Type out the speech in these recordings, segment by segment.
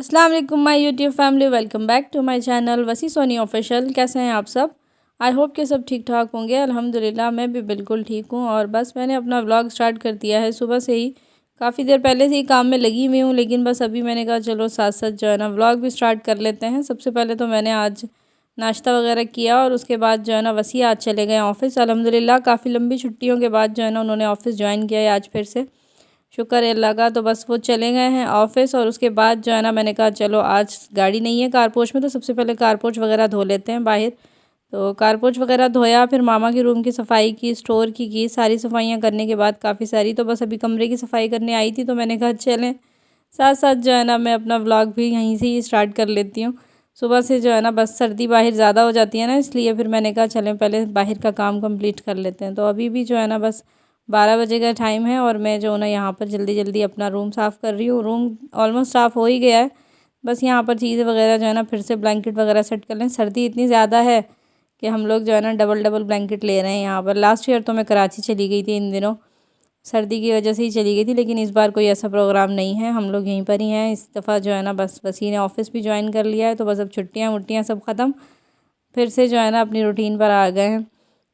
अस्सलाम वालेकुम my YouTube family, welcome back to my channel Wasi Soni official. कैसे हैं आप सब? आई होप कि सब ठीक ठाक होंगे। अल्हम्दुलिल्लाह मैं भी बिल्कुल ठीक हूँ। और बस मैंने अपना व्लॉग स्टार्ट कर दिया है सुबह से ही। काफ़ी देर पहले से ही काम में लगी हुई हूँ, लेकिन बस अभी मैंने कहा चलो साथ साथ जो है ना व्लॉग भी स्टार्ट कर लेते हैं। सबसे पहले तो मैंने आज नाश्ता वगैरह किया और उसके बाद जो है ना वसी आज चले गए ऑफ़िस। अल्हम्दुलिल्लाह काफ़ी लंबी छुट्टियों के बाद जो है ना उन्होंने ऑफ़िस ज्वाइन किया है आज फिर से, शुक्र है अल्लाह का। तो बस वो चले गए हैं ऑफ़िस और उसके बाद जो है ना मैंने कहा चलो आज गाड़ी नहीं है कारपोच में, तो सबसे पहले कारपोच वगैरह धो लेते हैं बाहर। तो कारपोच वगैरह धोया, फिर मामा के रूम की सफाई की, स्टोर की सारी सफाइयाँ करने के बाद काफ़ी सारी। तो बस अभी कमरे की सफाई करने आई थी, तो मैंने कहा चलें साथ साथ जो है ना मैं अपना व्लॉग भी यहीं से ही स्टार्ट कर लेती हूँ। सुबह से जो है ना बस सर्दी बाहर ज़्यादा हो जाती है ना, इसलिए फिर मैंने कहा चलें पहले बाहर का काम कंप्लीट कर लेते हैं। तो अभी भी जो है ना बस 12 बजे का टाइम है और मैं जो है ना यहाँ पर जल्दी जल्दी अपना रूम साफ़ कर रही हूँ। रूम ऑलमोस्ट साफ़ हो ही गया है, बस यहाँ पर चीज़ें वगैरह जो है ना फिर से ब्लैंकेट वगैरह सेट कर लें। सर्दी इतनी ज़्यादा है कि हम लोग जो है ना डबल डबल ब्लैंकेट ले रहे हैं यहाँ पर। लास्ट ईयर तो मैं कराची चली गई थी, इन दिनों सर्दी की वजह से ही चली गई थी, लेकिन इस बार कोई ऐसा प्रोग्राम नहीं है, हम लोग यहीं पर ही हैं इस दफ़ा जो है ना। बस वसी ने ऑफ़िस भी ज्वाइन कर लिया है, तो बस अब छुट्टियाँ वुट्टियाँ सब ख़त्म, फिर से जो है ना अपनी रूटीन पर आ गए हैं।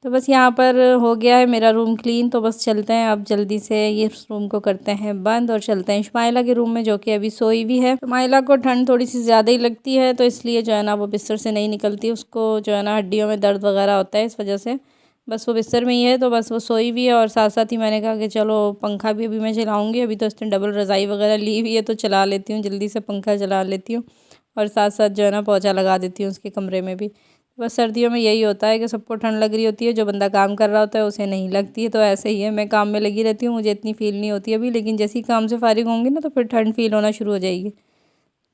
तो बस यहाँ पर हो गया है मेरा रूम क्लीन, तो बस चलते हैं अब जल्दी से ये रूम को करते हैं बंद और चलते हैं शुमाइला के रूम में, जो कि अभी सोई भी है। शुमाइला को ठंड थोड़ी सी ज़्यादा ही लगती है, तो इसलिए जो है ना वो बिस्तर से नहीं निकलती, उसको जो है ना हड्डियों में दर्द वगैरह होता है, इस वजह से बस वो बिस्तर में ही है। तो बस वो सोई भी है और साथ साथ ही मैंने कहा कि चलो पंखा भी अभी मैं चलाऊँगी, अभी तो इसने डबल रज़ाई वगैरह ली हुई है, तो चला लेती हूँ जल्दी से, पंखा चला लेती हूँ और साथ साथ जो है ना पोंछा लगा देती हूँ उसके कमरे में भी। बस सर्दियों में यही होता है कि सबको ठंड लग रही होती है, जो बंदा काम कर रहा होता है उसे नहीं लगती है। तो ऐसे ही है, मैं काम में लगी रहती हूँ, मुझे इतनी फील नहीं होती अभी, लेकिन जैसे ही काम से फारिग होंगी ना तो फिर ठंड फील होना शुरू हो जाएगी।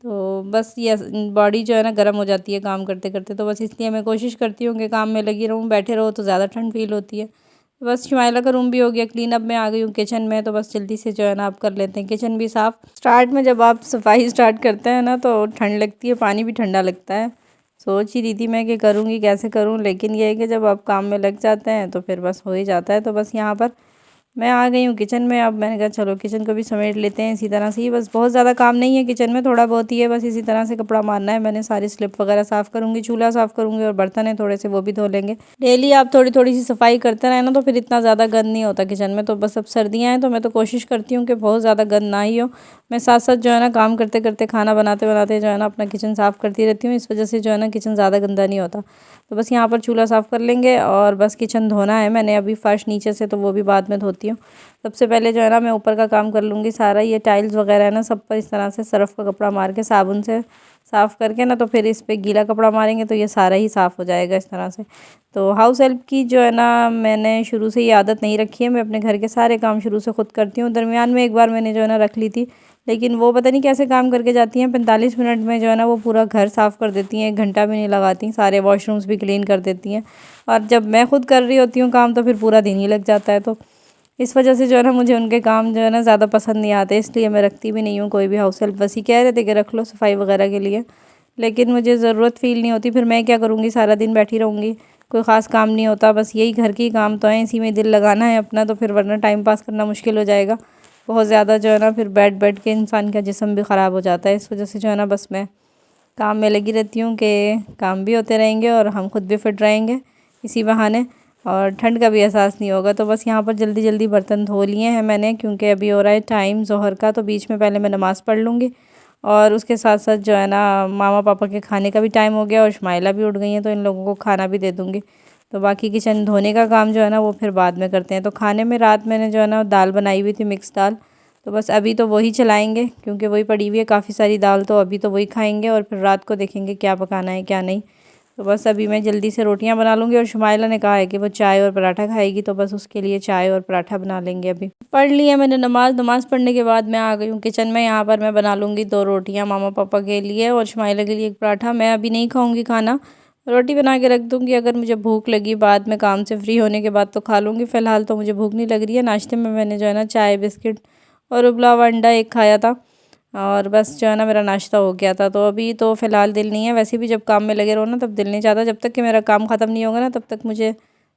तो बस ये बॉडी जो है ना गर्म हो जाती है काम करते करते, तो बस इसलिए मैं कोशिश करती हूँ कि काम में लगी रहूँ, बैठे रहो तो ज़्यादा ठंड फील होती है। तो बस शुमाइला का रूम भी हो गया क्लीन, अब मैं आ गई हूँ किचन में, तो बस जल्दी से जो है ना आप कर लेते हैं किचन भी साफ़। स्टार्ट में जब आप सफाई स्टार्ट करते हैं ना तो ठंड लगती है, पानी भी ठंडा लगता है। सोच ही रही थी मैं कि करूँगी कैसे करूँ, लेकिन ये है कि जब आप काम में लग जाते हैं तो फिर बस हो ही जाता है। तो बस यहाँ पर मैं आ गई हूँ किचन में, अब मैंने कहा चलो किचन को भी समेट लेते हैं इसी तरह से ही। बस बहुत ज़्यादा काम नहीं है किचन में, थोड़ा बहुत ही है, बस इसी तरह से कपड़ा मारना है मैंने। सारी स्लिप वगैरह साफ़ करूँगी, चूल्हा साफ़ करूँगी और बर्तन है थोड़े से वो भी धो लेंगे। डेली आप थोड़ी थोड़ी सी सफाई करते रहें ना तो फिर इतना ज़्यादा गंद नहीं होता किचन में। तो बस अब सर्दियाँ हैं तो मैं तो कोशिश करती हूँ कि बहुत ज़्यादा गंद ना ही हो। मैं साथ साथ जो है ना काम करते करते, खाना बनाते बनाते जो है ना अपना किचन साफ़ करती रहती हूँ, इस वजह से जो है ना किचन ज़्यादा गंदा नहीं होता। तो बस यहाँ पर चूल्हा साफ़ कर लेंगे और बस किचन धोना है मैंने अभी फर्श नीचे से, तो वो भी बाद में धोती हूँ। सबसे पहले जो है ना मैं ऊपर का काम कर लूँगी सारा, ये टाइल्स वगैरह है ना सब पर इस तरह से सर्फ़ का कपड़ा मार के साबुन से साफ़ करके ना, तो फिर इस पर गीला कपड़ा मारेंगे तो ये सारा ही साफ़ हो जाएगा इस तरह से। तो हाउस हेल्प की जो है ना मैंने शुरू से ये आदत नहीं रखी है, मैं अपने घर के सारे काम शुरू से खुद करती हूँ। दरमियान में एक बार मैंने जो है ना रख ली थी, लेकिन वो पता नहीं कैसे काम करके जाती हैं, 45 मिनट में जो है ना वो पूरा घर साफ़ कर देती हैं, 1 घंटा भी नहीं लगाती, सारे वॉशरूम्स भी क्लीन कर देती हैं। और जब मैं खुद कर रही होती हूँ काम तो फिर पूरा दिन ही लग जाता है। तो इस वजह से जो है ना मुझे उनके काम जो है ना ज़्यादा पसंद नहीं आते, इसलिए मैं रखती भी नहीं हूँ कोई भी हाउस हेल्प। बस ही कह रहे थे कि रख लो सफाई वगैरह के लिए, लेकिन मुझे ज़रूरत फ़ील नहीं होती। फिर मैं क्या करूँगी, सारा दिन बैठी रहूँगी, कोई ख़ास काम नहीं होता, बस यही घर के ही काम तो हैं, इसी में दिल लगाना है अपना, तो फिर वरना टाइम पास करना मुश्किल हो जाएगा बहुत ज़्यादा। जो है ना फिर बैठ बैठ के इंसान का जिस्म भी ख़राब हो जाता है, इस वजह से जो है ना बस मैं काम में लगी रहती हूँ कि काम भी होते रहेंगे और हम खुद भी फिट रहेंगे इसी बहाने, और ठंड का भी एहसास नहीं होगा। तो बस यहाँ पर जल्दी जल्दी बर्तन धो लिए हैं मैंने, क्योंकि अभी हो रहा है टाइम ज़ोहर का, तो बीच में पहले मैं नमाज़ पढ़ लूँगी और उसके साथ साथ जो है ना मामा पापा के खाने का भी टाइम हो गया और शुमाइला भी उठ गई हैं, तो इन लोगों को खाना भी दे दूँगी। तो बाकी किचन धोने का काम जो है ना वो फिर बाद में करते हैं। तो खाने में रात मैंने जो है ना दाल बनाई हुई थी, मिक्स दाल, तो बस अभी तो वही चलाएँगे क्योंकि वही पड़ी हुई है काफ़ी सारी दाल, तो अभी तो वही खाएँगे और फिर रात को देखेंगे क्या पकाना है क्या नहीं। तो बस अभी मैं जल्दी से रोटियां बना लूँगी और शुमाइला ने कहा है कि वो चाय और पराठा खाएगी, तो बस उसके लिए चाय और पराठा बना लेंगे। अभी पढ़ लिया मैंने नमाज़ पढ़ने के बाद मैं आ गई हूँ किचन में। यहाँ पर मैं बना लूँगी 2 रोटियाँ मामा पापा के लिए और शुमाइला के लिए 1 पराठा। मैं अभी नहीं खाऊँगी खाना, रोटी बना के रख दूँगी, अगर मुझे भूख लगी बाद में काम से फ्री होने के बाद तो खा लूँगी। फ़िलहाल तो मुझे भूख नहीं लग रही है। नाश्ते में मैंने जो है ना चाय, बिस्किट और उबला हुआ अंडा 1 खाया था और बस जो है ना मेरा नाश्ता हो गया था। तो अभी तो फ़िलहाल दिल नहीं है, वैसे भी जब काम में लगे रहो ना तब दिल नहीं चाहता, जब तक कि मेरा काम ख़त्म नहीं होगा ना तब तक मुझे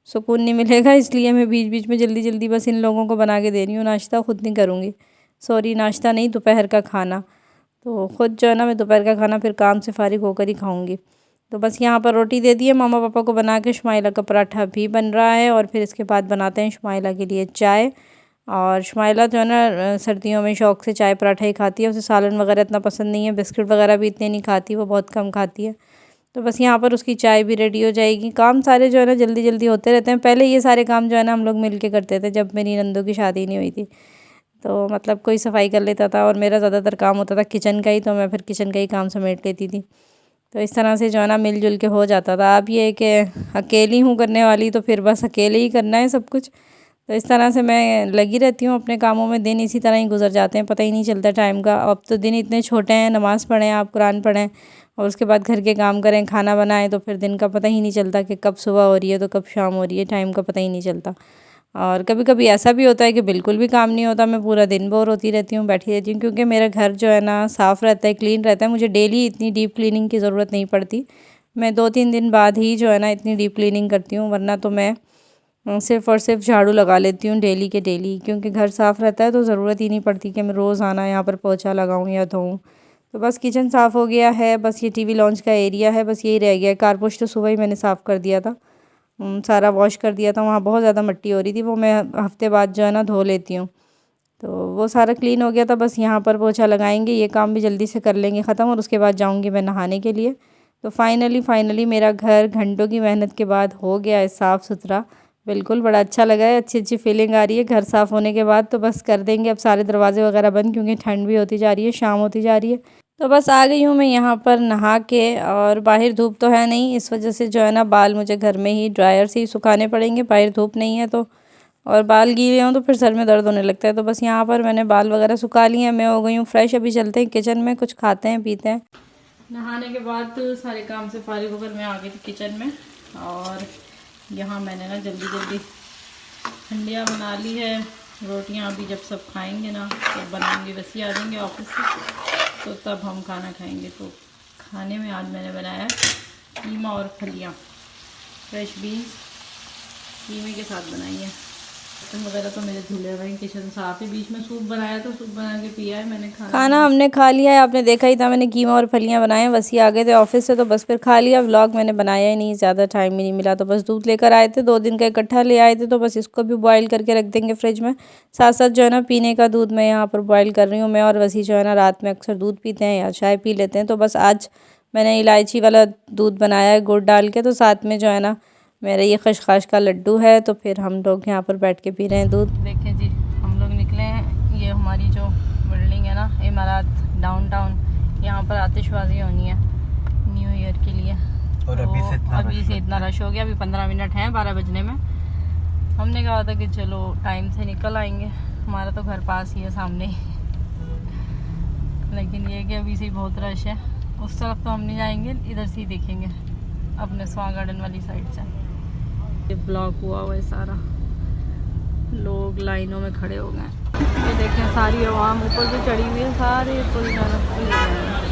सुकून नहीं मिलेगा, इसलिए मैं बीच बीच में जल्दी जल्दी बस इन लोगों को बना के दे रही हूँ, नाश्ता खुद नहीं करूँगी। सॉरी, नाश्ता नहीं, दोपहर का खाना। तो ख़ुद जो है ना मैं दोपहर का खाना फिर काम से फारिग होकर ही खाऊंगी। तो बस यहाँ पर रोटी दे दी है मामा पापा को बना के। शुमाइला का पराठा भी बन रहा है और फिर इसके बाद बनाते हैं शुमाइला के लिए चाय। और शुमाइला जो है ना सर्दियों में शौक़ से चाय पराठा ही खाती है। उसे सालन वगैरह इतना पसंद नहीं है, बिस्किट वगैरह भी इतने नहीं खाती, वो बहुत कम खाती है। तो बस यहाँ पर उसकी चाय भी रेडी हो जाएगी। काम सारे जो है ना जल्दी जल्दी होते रहते हैं। पहले ये सारे काम जो है ना हम लोग मिल के करते थे जब मेरी नंदों की शादी नहीं हुई थी। तो मतलब कोई सफाई कर लेता था और मेरा ज़्यादातर काम होता था किचन का ही, तो मैं फिर किचन का ही काम समेट लेती थी। तो इस तरह से जो है ना मिलजुल के हो जाता था। अब ये है कि अकेली हूँ करने वाली, तो फिर बस अकेले ही करना है सब कुछ। तो इस तरह से मैं लगी रहती हूँ अपने कामों में। दिन इसी तरह ही गुजर जाते हैं, पता ही नहीं चलता टाइम का। अब तो दिन इतने छोटे हैं, नमाज़ पढ़ें आप, कुरान पढ़ें और उसके बाद घर के काम करें, खाना बनाएं, तो फिर दिन का पता ही नहीं चलता कि कब सुबह हो रही है तो कब शाम हो रही है, टाइम का पता ही नहीं चलता। और कभी कभी ऐसा भी होता है कि बिल्कुल भी काम नहीं होता, मैं पूरा दिन बोर होती रहती हूँ, बैठी रहती हूँ। क्योंकि मेरा घर जो है ना साफ़ रहता है, क्लीन रहता है। मुझे डेली इतनी डीप क्लीनिंग की ज़रूरत नहीं पड़ती। मैं 2-3 दिन बाद ही जो है ना इतनी डीप क्लीनिंग करती हूँ, वरना तो मैं सिर्फ़ और सिर्फ झाड़ू लगा लेती हूँ डेली के डेली। क्योंकि घर साफ़ रहता है तो ज़रूरत ही नहीं पड़ती कि मैं रोज़ आना यहाँ पर पोछा लगाऊँ या धोऊँ। तो बस किचन साफ़ हो गया है, बस ये टीवी लॉन्च का एरिया है, बस यही रह गया है। कारपोश तो सुबह ही मैंने साफ़ कर दिया था, सारा वॉश कर दिया था। वहाँ बहुत ज़्यादा मिट्टी हो रही थी, वो मैं हफ़्ते बाद जो है ना धो लेती हूँ। तो वो सारा क्लीन हो गया था, बस यहाँ पर पोछा लगाएंगे, ये काम भी जल्दी से कर लेंगे ख़त्म और उसके बाद जाऊँगी मैं नहाने के लिए। तो फाइनली मेरा घर घंटों की मेहनत के बाद हो गया है साफ़ सुथरा। बिल्कुल बड़ा अच्छा लगा है, अच्छी फीलिंग आ रही है घर साफ़ होने के बाद। तो बस कर देंगे अब सारे दरवाजे वगैरह बंद, क्योंकि ठंड भी होती जा रही है, शाम होती जा रही है। तो बस आ गई हूँ मैं यहाँ पर नहा के। और बाहर धूप तो है नहीं, इस वजह से जो है ना बाल मुझे घर में ही ड्रायर से ही सुखाने पड़ेंगे, बाहर धूप नहीं है तो। और बाल गीले हों तो फिर सर में दर्द होने लगता है। तो बस यहाँ पर मैंने बाल वगैरह सुखा लिए हैं, मैं हो गई हूँ फ्रेश। अभी चलते हैं किचन में, कुछ खाते हैं पीते हैं। नहाने के बाद सारे काम से फारिग होकर मैं आ गई थी किचन में। और यहाँ मैंने ना जल्दी जल्दी ठंडियाँ बना ली है। रोटियाँ अभी जब सब खाएंगे ना तब बनाएंगे, वैसे आ जाएंगे ऑफिस से तो तब हम खाना खाएंगे। तो खाने में आज मैंने बनाया कीमा और फलियाँ, फ्रेश बीन्स कीमे के साथ बनाई है। बर्तन वगैरह तो मेरे धुले हुए हैं, किचन साफ ही। बीच में सूप बनाया तो सूप बना के पिया है मैंने। खाना हमने खा लिया है, आपने देखा ही था मैंने कीमा और फलियाँ बनाए। बस ये आ गए थे ऑफिस से तो बस फिर खा लिया। व्लॉग मैंने बनाया ही नहीं, ज़्यादा टाइम ही नहीं मिला। तो बस दूध लेकर आए थे, 2 दिन का इकट्ठा ले आए थे, तो बस इसको भी बॉयल करके रख देंगे फ्रिज में। साथ साथ जो है ना पीने का दूध मैं यहाँ पर बॉयल कर रही हूँ। मैं और वसी जो है ना रात में अक्सर दूध पीते हैं या चाय पी लेते हैं। तो बस आज मैंने इलायची वाला दूध बनाया है गुड़ डाल के। तो साथ में जो है ना मेरा ये खशखाश का लड्डू है। तो फिर हम लोग यहाँ पर बैठ के पी रहे हैं दूध। देखें जी, हम लोग निकले हैं। ये हमारी जो बिल्डिंग है ना इमारत डाउनटाउन, यहाँ पर आतिशबाजी होनी है न्यू ईयर के लिए। और तो अभी से इतना रश हो गया। अभी 15 मिनट हैं 12 बजने में। हमने कहा था कि चलो टाइम से निकल आएंगे, हमारा तो घर पास ही है सामने ही। लेकिन ये कि अभी से बहुत रश है। उस तरफ तो हम नहीं जाएंगे, इधर से ही देखेंगे अपने स्वां गार्डन वाली साइड से। ये ब्लॉक हुआ है सारा, लोग लाइनों में खड़े हो गए। ये देखें सारी आवाम ऊपर से चढ़ी हुई है, सारे पुल जाना फ्री हो गए हैं।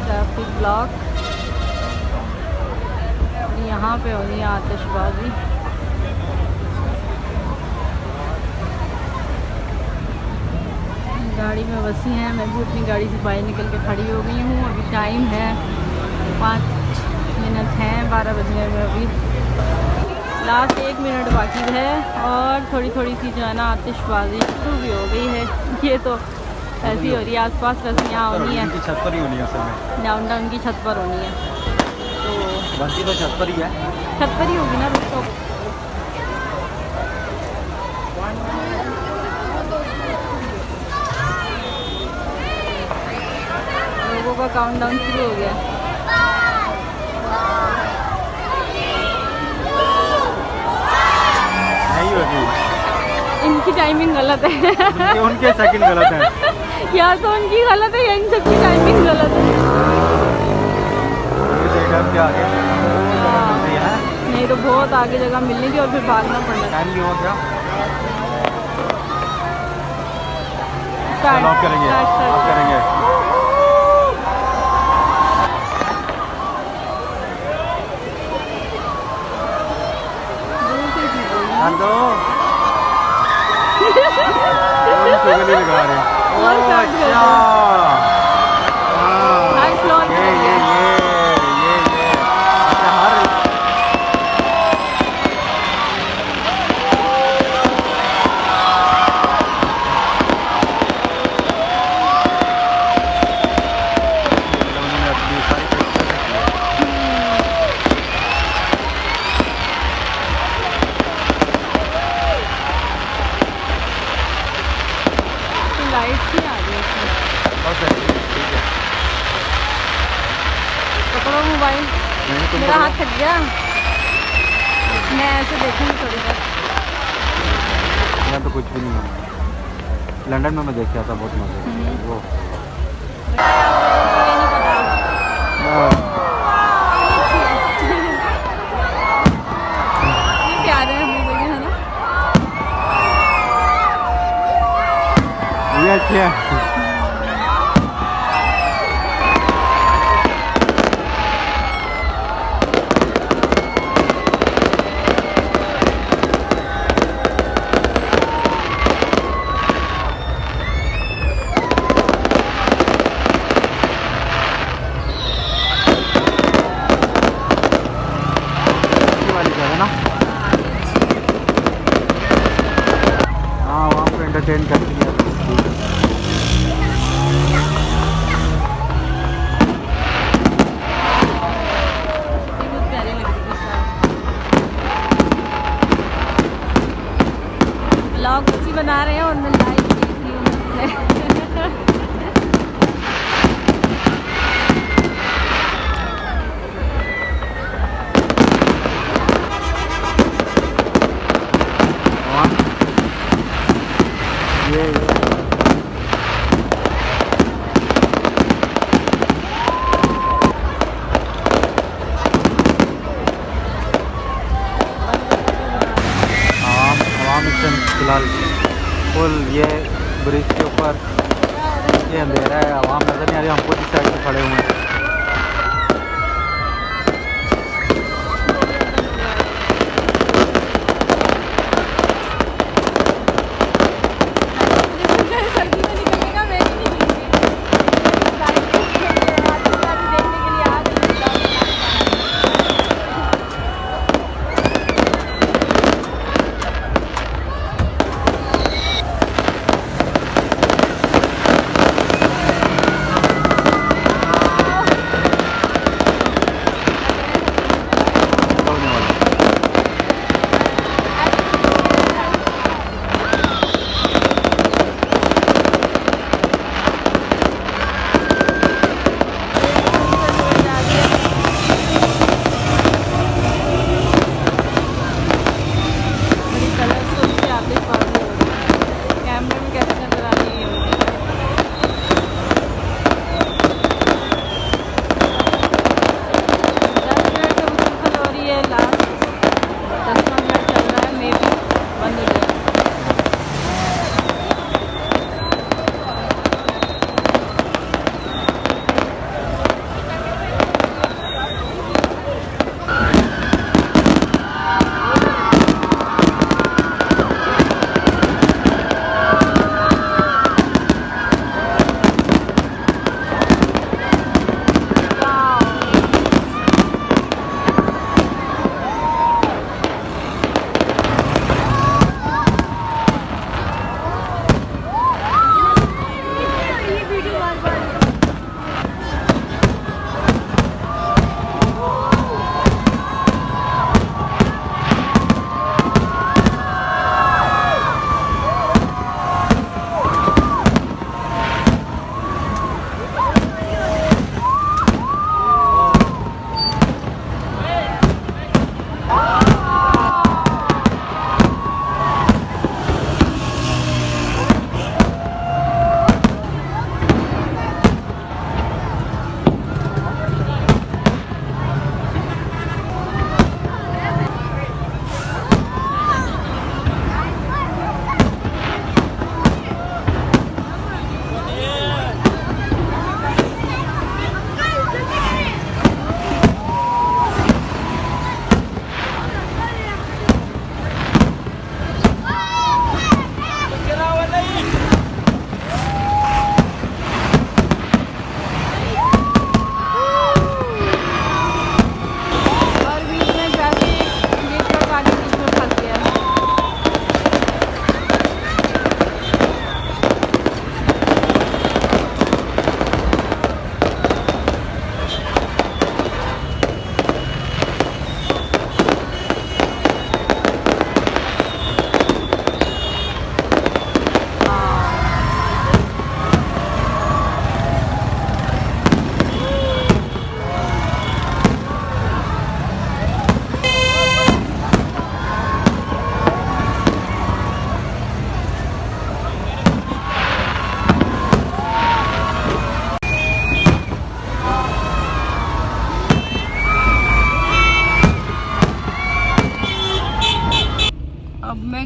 ट्रैफिक ब्लॉक, यहाँ पे हो रही है आतिशबाजी। गाड़ी में वसी हैं, मैं भी अपनी गाड़ी से बाहर निकल के खड़ी हो गई हूँ। अभी टाइम है 5 मिनट हैं 12 बजने में। अभी लास्ट 1 मिनट बाकी है और थोड़ी थोड़ी सी जो है ना आतिशबाजी शुरू भी हो गई है। ये तो ऐसी हो रही है, आसपास रस्सियाँ होनी है, छत पर ही होनी है असल में। डाउन की छत पर होनी है। तो बनती तो छत पर ही है, छत पर ही होगी ना रुको। लोगों का काउंटडाउन शुरू हो गया। नहीं होगी, इनकी टाइमिंग गलत है। उनके सेकंड गलत है। या तो उनकी गलत है या इन सबकी टाइमिंग गलत है। क्या आगे नहीं तो बहुत आगे जगह मिलनी थी और फिर भागना पड़ना। टाइम भी हो गया। स्टार्ट करेंगे। हेलो शुगर नहीं लगा रहे। और ओह, start कर अच्छा। हाँ, हाई फ्लोर पे ये है। अच्छा हर उन्होंने अपनी सारी कोशिशें की है। लाइट्स ही आ रही है इसमें। बस ऐसे ही, ठीक है। पकड़ो मोबाइल, नहीं, तुम मेरा पकड़ो। हाथ थक गया। मैं ऐसे देखूंगी थोड़ी देर। मैं तो कुछ भी नहीं हूँ। लंदन में मैं देख के आता, बहुत मजा आता है। वो ये नहीं पता। ये प्यारे हैं हम लोग, है ना? ये अच्छे हैं। ये वाली जगह ना, हाँ वहाँ पे एंटरटेन करती है। ये बहुत प्यारी लग रही है। व्लॉग उसी बना रहे हैं और मैं लाइव देख रही हूँ उनसे। वहाँ ये आवाम इस टाइम फिलहाल फुल ये ब्रिज के ऊपर ये अंधेरा है, आवाम नजर नहीं आ रही, हम खुद इस साइड पे खड़े हुए हैं। सर्दी में निकलने का मैं ही नहीं देखने के लिए आ गई।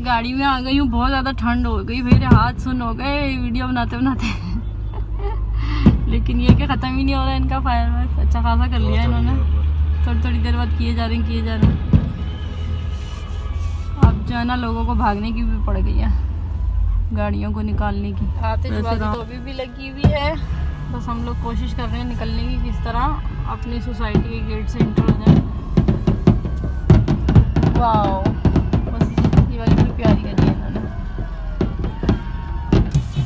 मैं गाड़ी में आ गई हूँ, बहुत ज़्यादा ठंड हो गई, मेरे हाथ सुन हो गए वीडियो बनाते बनाते लेकिन ये कि ख़त्म ही नहीं हो रहा है इनका फायरवर्क। अच्छा खासा कर लिया इन्होंने, थोड़ी थोड़ी देर बाद किए जा रहे हैं। अब जो है ना लोगों को भागने की भी पड़ गई है, गाड़ियों को निकालने की। आतिशबाजी तो अभी भी लगी हुई है, बस हम लोग कोशिश कर रहे हैं निकलने की, किस तरह अपनी सोसाइटी के गेट से एंटर हो जाए। वाओ, बस ये वाली बड़ी प्यारी गली है इन्होंने।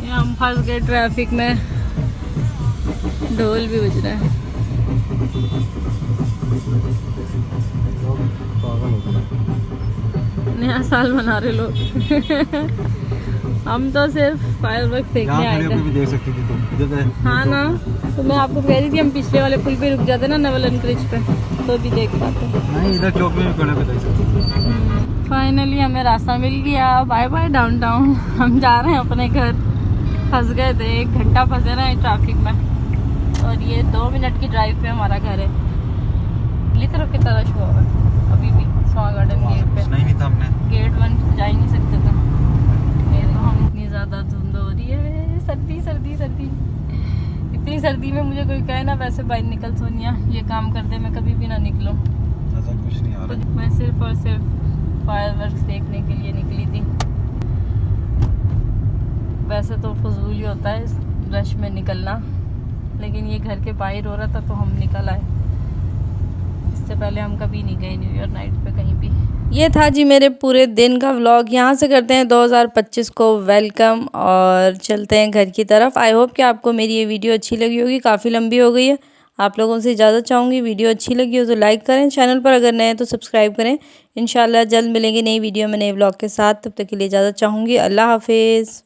ये हम फंस गए ट्रैफिक में, ढोल भी बज रहा है। नया साल मना रहे लोग हम तो सिर्फ फायरवर्क फेंकने आए थे। देख सकती थी तुम। हाँ ना, तो मैं आपको कह रही थी हम पिछले वाले पुल पे रुक जाते ना, नवलन क्रिच पे, तो भी देख पाते। नहीं, इधर चौक में भी खड़े पे देख सकती। फाइनली हमें रास्ता मिल गया, बाय बाय डाउनटाउन। हम जा रहे हैं अपने घर। फंस गए थे, 1 घंटा फंसे रहे ट्रैफिक में, और ये 2 मिनट की ड्राइव पे हमारा घर है। दिल्ली तरफ की तरह हुआ है अभी भी, स्वां गार्डन गेट पे। नहीं था हमने गेट 1 जा ही नहीं सकते थे। ये तो हम इतनी ज़्यादा धुंध हो रही है, सर्दी सर्दी सर्दी। इतनी सर्दी में मुझे कोई कहे ना वैसे बाहर निकल सोनिया, ये काम कर दे, मैं कभी भी ना निकलूँ। कुछ नहीं आ रहा। तो मैं सिर्फ और सिर्फ फायरवर्क्स देखने के लिए निकली थी। वैसे तो फजूल ही होता है इस रश में निकलना, लेकिन ये घर के बाहर हो रहा था तो हम निकल आए। इससे पहले हम कभी नहीं गए न्यू ईयर नाइट पे कहीं भी। ये था जी मेरे पूरे दिन का व्लॉग। यहाँ से करते हैं 2025 को वेलकम और चलते हैं घर की तरफ। आई होप कि आपको मेरी ये वीडियो अच्छी लगी होगी, काफ़ी लंबी हो गई है। आप लोगों से इजाज़त चाहूँगी, वीडियो अच्छी लगी हो तो लाइक करें, चैनल पर अगर नए हैं तो सब्सक्राइब करें। इंशाल्लाह जल्द मिलेंगे नई वीडियो में नए व्लॉग के साथ, तब तक के लिए इजाज़त चाहूँगी। अल्लाह हाफिज़।